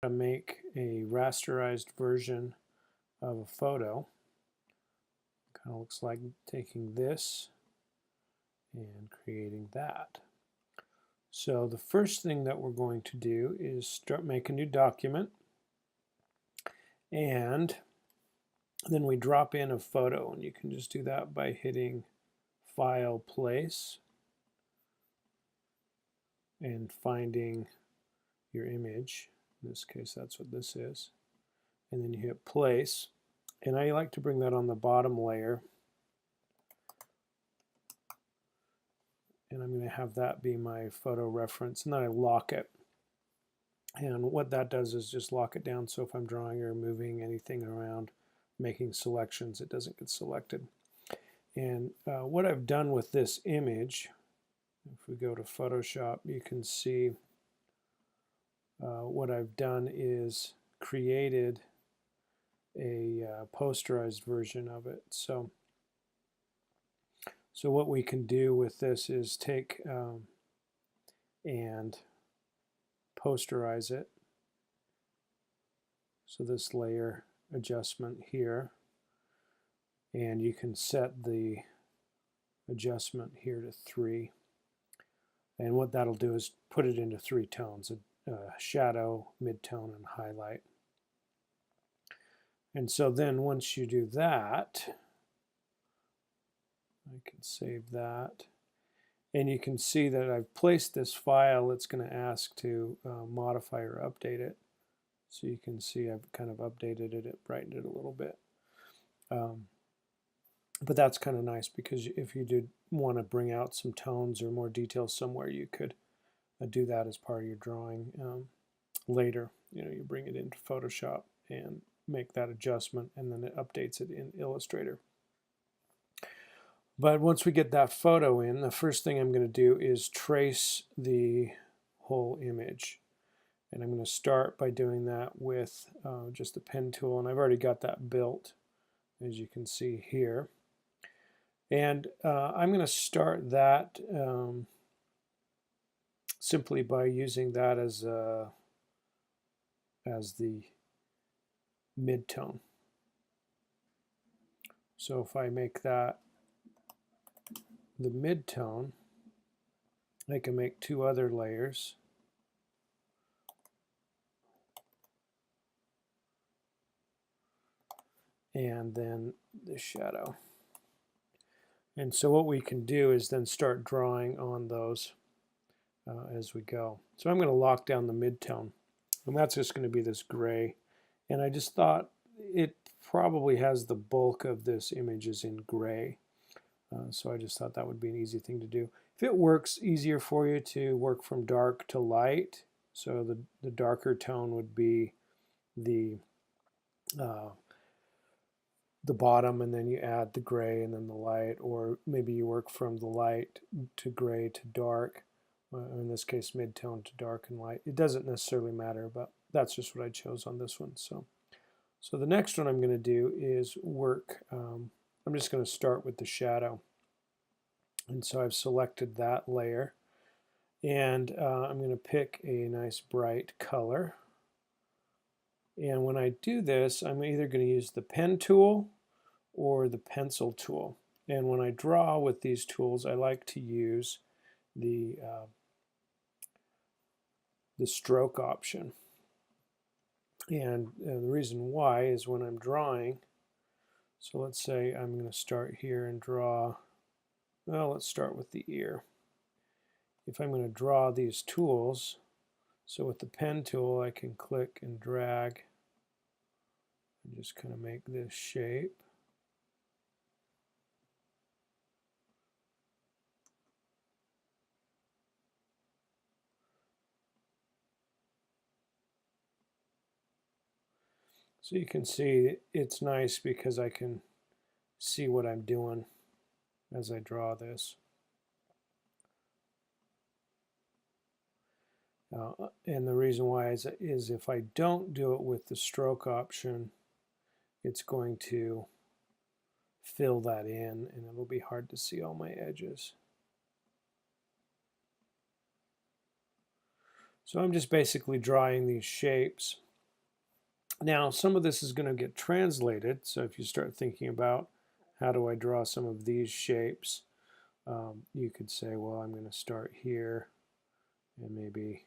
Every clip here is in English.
to make a rasterized version of a photo. Kind of looks like taking this and creating that. So the first thing that we're going to do is make a new document, and then we drop in a photo, and you can just do that by hitting File, Place, and finding your image. In this case, that's what this is. And then you hit Place, and I like to bring that on the bottom layer, and I'm going to have that be my photo reference, and then I lock it. And what that does is just lock it down, so if I'm drawing or moving anything around, making selections, it doesn't get selected. And what I've done with this image, if we go to Photoshop, you can see what I've done is created a posterized version of it. So what we can do with this is take and posterize it. So this layer adjustment here, and you can set the adjustment here to 3. And what that'll do is put it into 3 tones, shadow, mid-tone, and highlight. And so then once you do that, I can save that. And you can see that I've placed this file. It's going to ask to modify or update it. So you can see I've kind of updated it, brightened it a little bit. But that's kind of nice, because if you did want to bring out some tones or more details somewhere, you could do that as part of your drawing later. You bring it into Photoshop and make that adjustment, and then it updates it in Illustrator. But once we get that photo in, the first thing I'm going to do is trace the whole image. And I'm going to start by doing that with just the pen tool, and I've already got that built, as you can see here. And I'm going to start that simply by using that as the mid-tone. So if I make that the mid-tone, I can make 2 other layers. And then the shadow. And so what we can do is then start drawing on those as we go. So I'm going to lock down the mid-tone, and that's just going to be this gray. And I just thought it probably has the bulk of this image is in gray. So I just thought that would be an easy thing to do. If it works easier for you to work from dark to light, so the darker tone would be the bottom, and then you add the gray and then the light, or maybe you work from the light to gray to dark, in this case mid-tone to dark and light. It doesn't necessarily matter, but that's just what I chose on this one. So the next one I'm going to do is work, I'm just going to start with the shadow. And so I've selected that layer, and I'm going to pick a nice bright color. And when I do this, I'm either going to use the pen tool or the pencil tool. And when I draw with these tools, I like to use the stroke option. And the reason why is when I'm drawing, so let's say I'm going to start here and draw, well, let's start with the ear. If I'm going to draw these tools, so with the pen tool I can click and drag and just kind of make this shape. So you can see it's nice because I can see what I'm doing as I draw this. And the reason why is if I don't do it with the stroke option, it's going to fill that in, and it'll be hard to see all my edges. So I'm just basically drawing these shapes, Now, some of this is going to get translated. So if you start thinking about how do I draw some of these shapes, you could say, well, I'm going to start here and maybe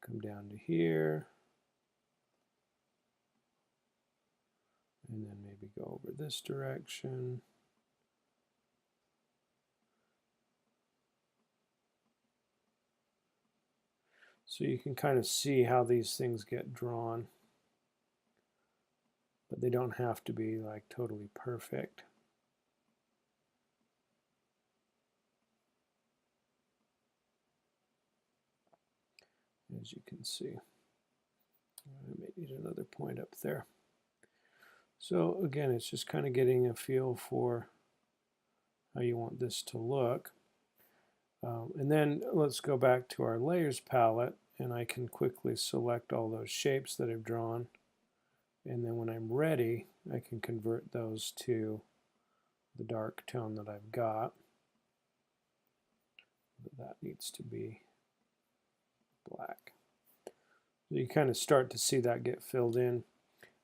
come down to here, and then maybe go over this direction. So you can kind of see how these things get drawn, but they don't have to be like totally perfect. As you can see, I may need another point up there. So again, it's just kind of getting a feel for how you want this to look. And then let's go back to our layers palette, and I can quickly select all those shapes that I've drawn. And then when I'm ready, I can convert those to the dark tone that I've got. That needs to be black. So you kind of start to see that get filled in.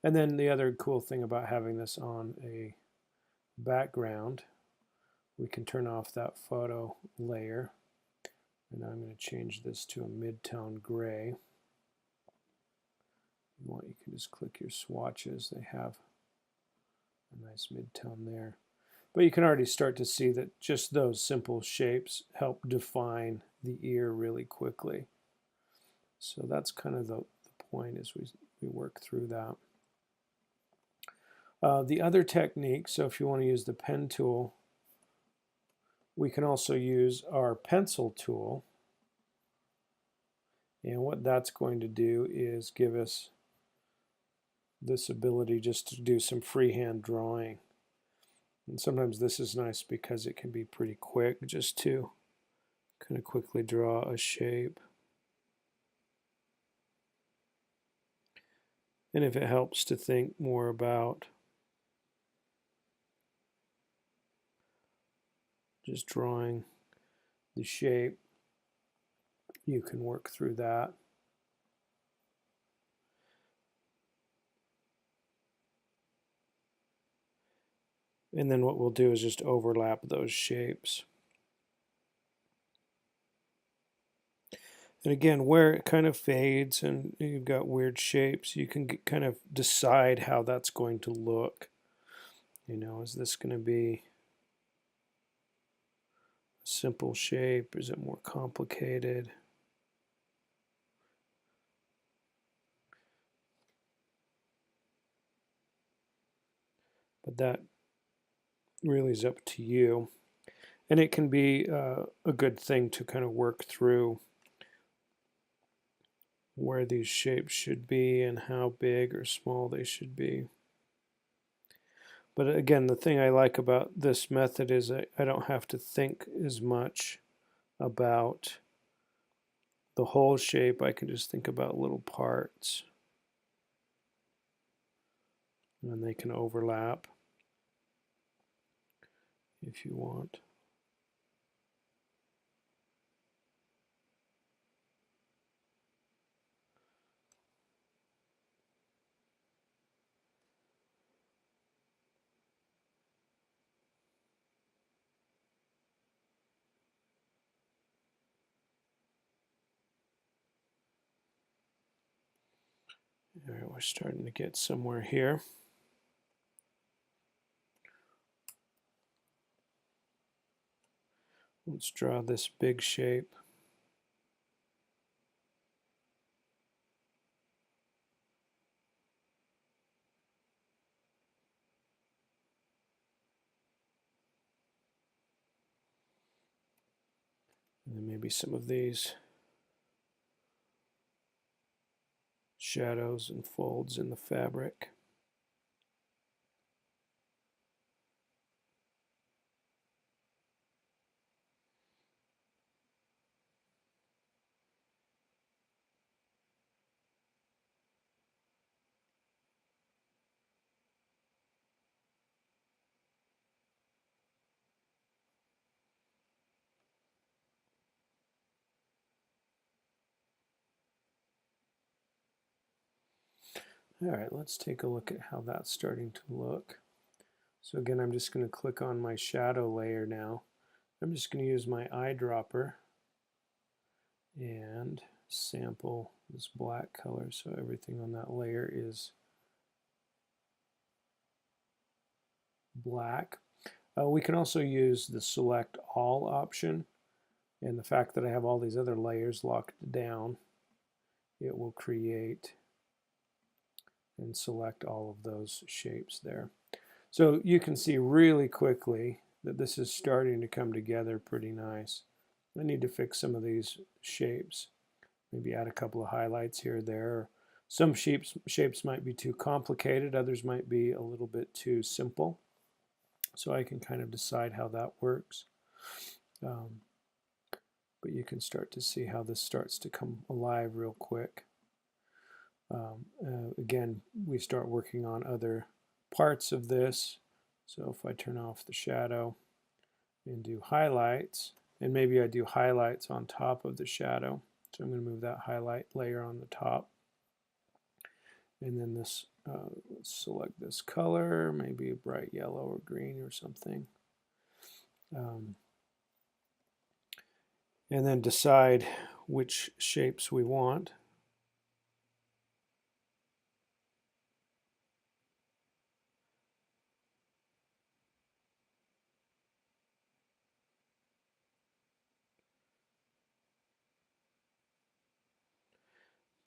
And then the other cool thing about having this on a background, we can turn off that photo layer. And I'm going to change this to a mid-tone gray. You can just click your swatches. They have a nice mid-tone there. But you can already start to see that just those simple shapes help define the ear really quickly. So that's kind of the point as we work through that. The other technique, so if you want to use the pen tool, we can also use our pencil tool. And what that's going to do is give us this ability just to do some freehand drawing. And sometimes this is nice because it can be pretty quick just to kind of quickly draw a shape. And if it helps to think more about just drawing the shape, you can work through that. And then what we'll do is just overlap those shapes. And again, where it kind of fades and you've got weird shapes, you can kind of decide how that's going to look. You know, is this going to be a simple shape? Is it more complicated? But that really is up to you. And it can be a good thing to kind of work through where these shapes should be and how big or small they should be. But again, the thing I like about this method is I don't have to think as much about the whole shape. I can just think about little parts. And they can overlap if you want. All right, we're starting to get somewhere here. Let's draw this big shape. And then maybe some of these shadows and folds in the fabric. All right, let's take a look at how that's starting to look. So again, I'm just going to click on my shadow layer now. I'm just going to use my eyedropper and sample this black color so everything on that layer is black. We can also use the select all option, and the fact that I have all these other layers locked down, it will create and select all of those shapes there. So you can see really quickly that this is starting to come together pretty nice. I need to fix some of these shapes, maybe add a couple of highlights here or there. Some shapes might be too complicated, others might be a little bit too simple. So I can kind of decide how that works. But you can start to see how this starts to come alive real quick. Again, we start working on other parts of this. So if I turn off the shadow and do highlights, and maybe I do highlights on top of the shadow. So I'm going to move that highlight layer on the top. And then this, let's select this color, maybe a bright yellow or green or something. And then decide which shapes we want.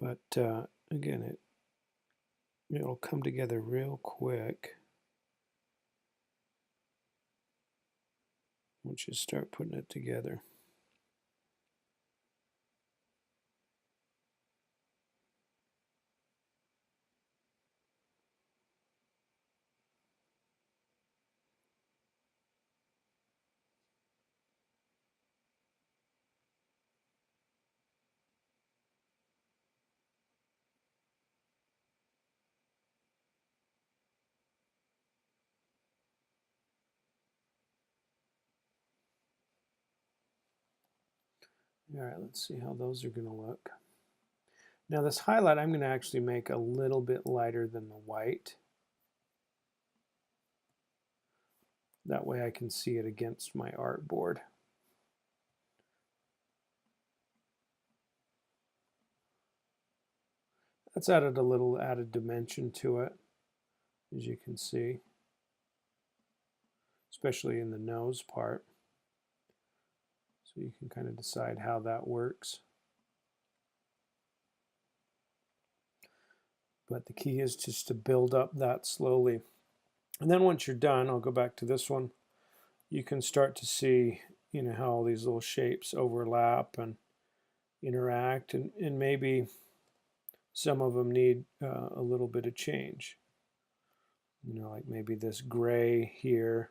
But again, it'll come together real quick once you start putting it together. All right, let's see how those are going to look. Now this highlight I'm going to actually make a little bit lighter than the white. That way I can see it against my artboard. That's added a little added dimension to it, as you can see, especially in the nose part. So you can kind of decide how that works. But the key is just to build up that slowly. And then once you're done, I'll go back to this one, you can start to see, you know, how all these little shapes overlap and interact, and maybe some of them need a little bit of change. You know, like maybe this gray here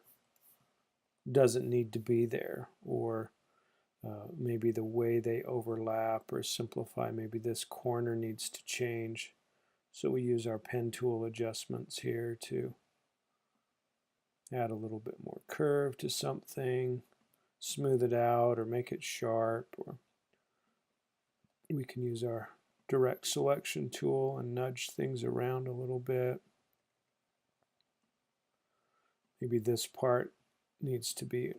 doesn't need to be there, or maybe the way they overlap or simplify, maybe this corner needs to change. So we use our pen tool adjustments here to add a little bit more curve to something, smooth it out or make it sharp, or we can use our direct selection tool and nudge things around a little bit. Maybe this part needs to be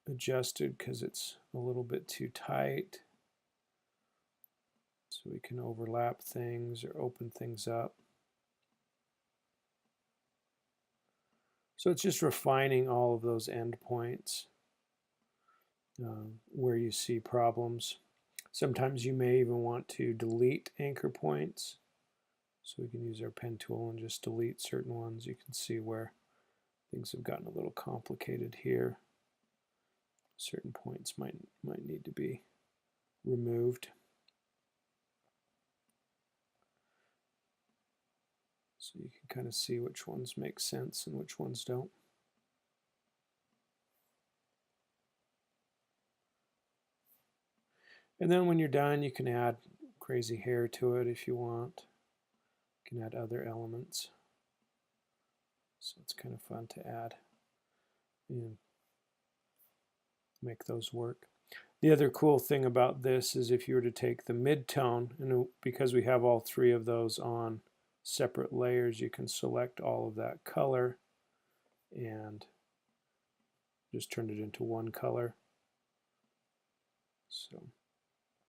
adjusted because it's a little bit too tight. So we can overlap things or open things up. So it's just refining all of those endpoints where you see problems. Sometimes you may even want to delete anchor points. So we can use our pen tool and just delete certain ones. You can see where things have gotten a little complicated here. Certain points might need to be removed. So you can kind of see which ones make sense and which ones don't. And then when you're done, you can add crazy hair to it if you want. You can add other elements. So it's kind of fun to add and make those work. The other cool thing about this is if you were to take the mid-tone, and because we have all three of those on separate layers, you can select all of that color and just turn it into one color. So